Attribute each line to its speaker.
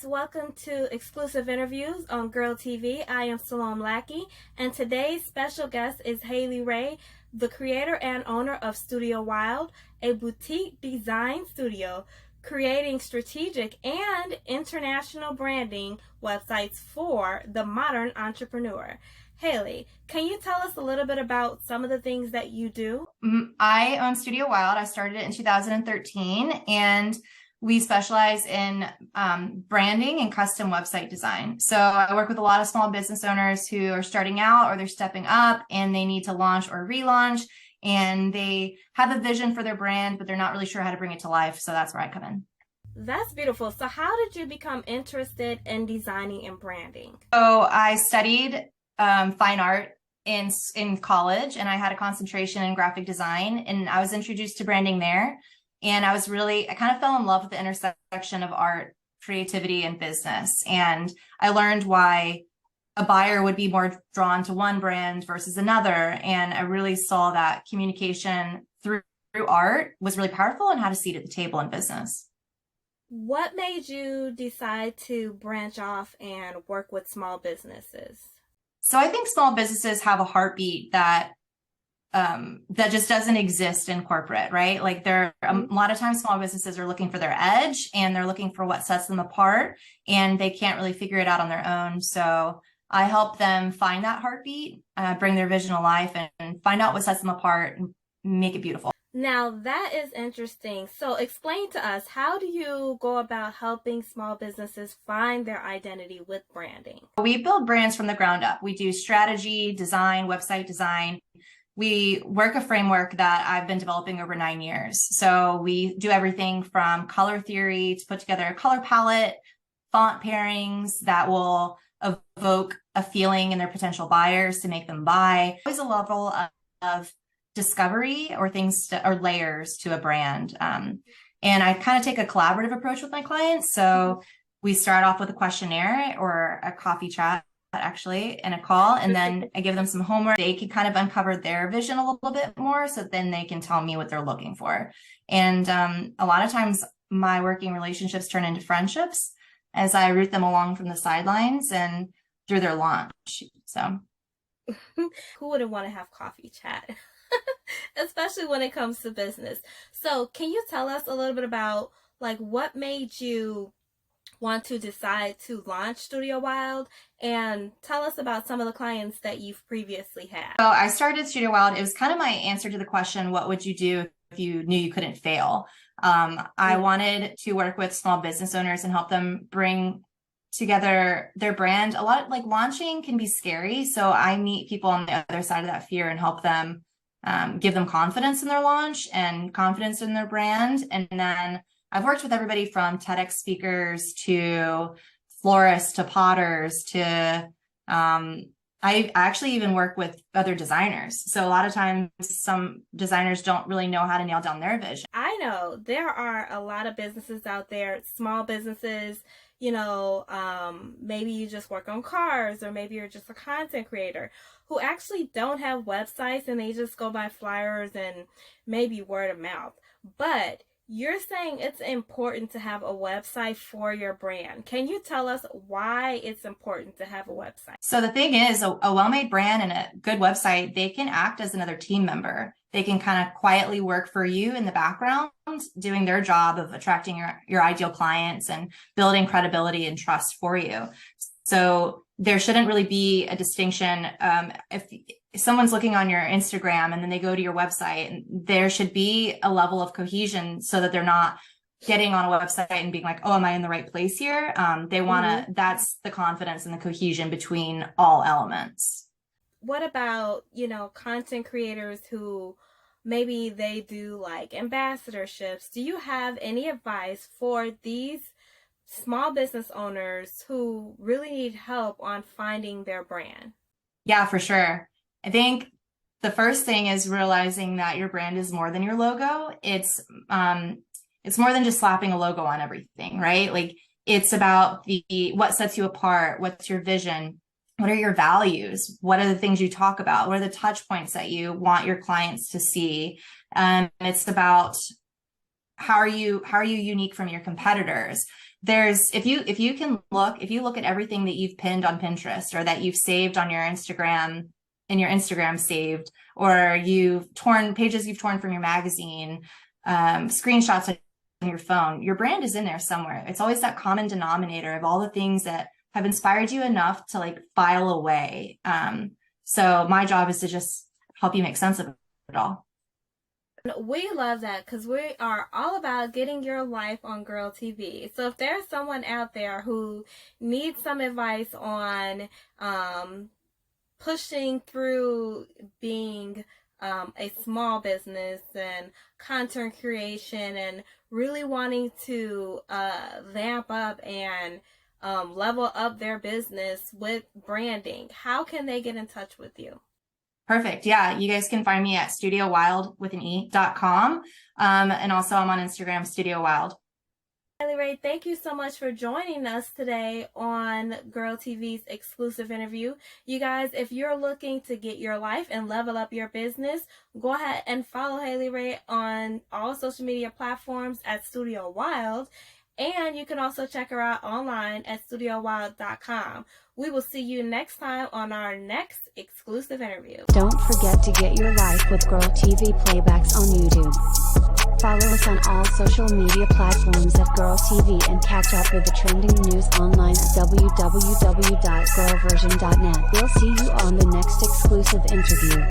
Speaker 1: welcome to exclusive interviews on Girl TV. I am Salome Lackey, and today's special guest is Haley Ray, the creator and owner of Studio Wild, a boutique design studio creating strategic and international branding websites for the modern entrepreneur. Haley, can you tell us a little bit about some of the things that you do?
Speaker 2: I own Studio Wild. I started it in 2013, and we specialize in branding and custom website design. So I work with a lot of small business owners who are starting out or they're stepping up and they need to launch or relaunch, and they have a vision for their brand, but they're not really sure how to bring it to life. So that's where I come in.
Speaker 1: That's beautiful. So how did you become interested in designing and branding?
Speaker 2: So I studied fine art in college, and I had a concentration in graphic design, and I was introduced to branding there. And I kind of fell in love with the intersection of art, creativity, and business. And I learned why a buyer would be more drawn to one brand versus another. And I really saw that communication through art was really powerful and had a seat at the table in business.
Speaker 1: What made you decide to branch off and work with small businesses?
Speaker 2: So I think small businesses have a heartbeat that just doesn't exist in corporate, right? Like a lot of times small businesses are looking for their edge and they're looking for what sets them apart, and they can't really figure it out on their own. So I help them find that heartbeat, bring their vision to life, and find out what sets them apart and make it beautiful.
Speaker 1: Now that is interesting. So explain to us, how do you go about helping small businesses find their identity with branding?
Speaker 2: We build brands from the ground up. We do strategy, design, website design. We work a framework that I've been developing over 9 years. So we do everything from color theory to put together a color palette, font pairings that will evoke a feeling in their potential buyers to make them buy. Always a level of discovery or or layers to a brand. And I kind of take a collaborative approach with my clients. So we start off with a questionnaire or a coffee chat, actually, and a call, and then I give them some homework. They can kind of uncover their vision a little bit more, so then they can tell me what they're looking for. And a lot of times my working relationships turn into friendships as I root them along from the sidelines and through their launch. So
Speaker 1: who wouldn't want to have coffee chat? Especially when it comes to business. So can you tell us a little bit about what made you want to decide to launch Studio Wild, and tell us about some of the clients that you've previously had?
Speaker 2: So I started Studio Wild. It was kind of my answer to the question, what would you do if you knew you couldn't fail? I wanted to work with small business owners and help them bring together their brand. A lot like launching can be scary. So I meet people on the other side of that fear and help them give them confidence in their launch and confidence in their brand. And then I've worked with everybody from TEDx speakers to florists to potters to, I actually even work with other designers. So a lot of times some designers don't really know how to nail down their vision.
Speaker 1: I know there are a lot of businesses out there, small businesses, maybe you just work on cars, or maybe you're just a content creator who actually don't have websites and they just go by flyers and maybe word of mouth. But you're saying it's important to have a website for your brand. Can you tell us why it's important to have a website?
Speaker 2: So the thing is, a well-made brand and a good website, they can act as another team member. They can kind of quietly work for you in the background, doing their job of attracting your ideal clients and building credibility and trust for you. So there shouldn't really be a distinction. If someone's looking on your Instagram and then they go to your website, there should be a level of cohesion so that they're not getting on a website and being like, oh, am I in the right place here? They want to, that's the confidence and the cohesion between all elements.
Speaker 1: What about, content creators who maybe they do ambassadorships? Do you have any advice for these small business owners who really need help on finding their brand?
Speaker 2: Yeah, for sure. I think the first thing is realizing that your brand is more than your logo. It's more than just slapping a logo on everything, right? Like it's about what sets you apart, what's your vision, what are your values, what are the things you talk about, what are the touch points that you want your clients to see. It's about how are you unique from your competitors? if you look at everything that you've pinned on Pinterest or that you've saved on your Instagram, in your Instagram saved, or pages you've torn from your magazine, screenshots on your phone, your brand is in there somewhere. It's always that common denominator of all the things that have inspired you enough to like file away. So my job is to just help you make sense of it all.
Speaker 1: We love that because we are all about getting your life on Girl TV. So if there's someone out there who needs some advice on pushing through being a small business and content creation and really wanting to vamp up and level up their business with branding, how can they get in touch with you?
Speaker 2: Perfect. Yeah. You guys can find me at studiowild.com. And also I'm on Instagram, Studio Wild.
Speaker 1: Haley Ray, thank you so much for joining us today on Girl TV's exclusive interview. You guys, if you're looking to get your life and level up your business, go ahead and follow Haley Ray on all social media platforms at Studio Wild. And you can also check her out online at studiowild.com. We will see you next time on our next exclusive interview.
Speaker 3: Don't forget to get your life with Girl TV playbacks on YouTube. Follow us on all social media platforms at Girl TV and catch up with the trending news online at www.girlversion.net. We'll see you on the next exclusive interview.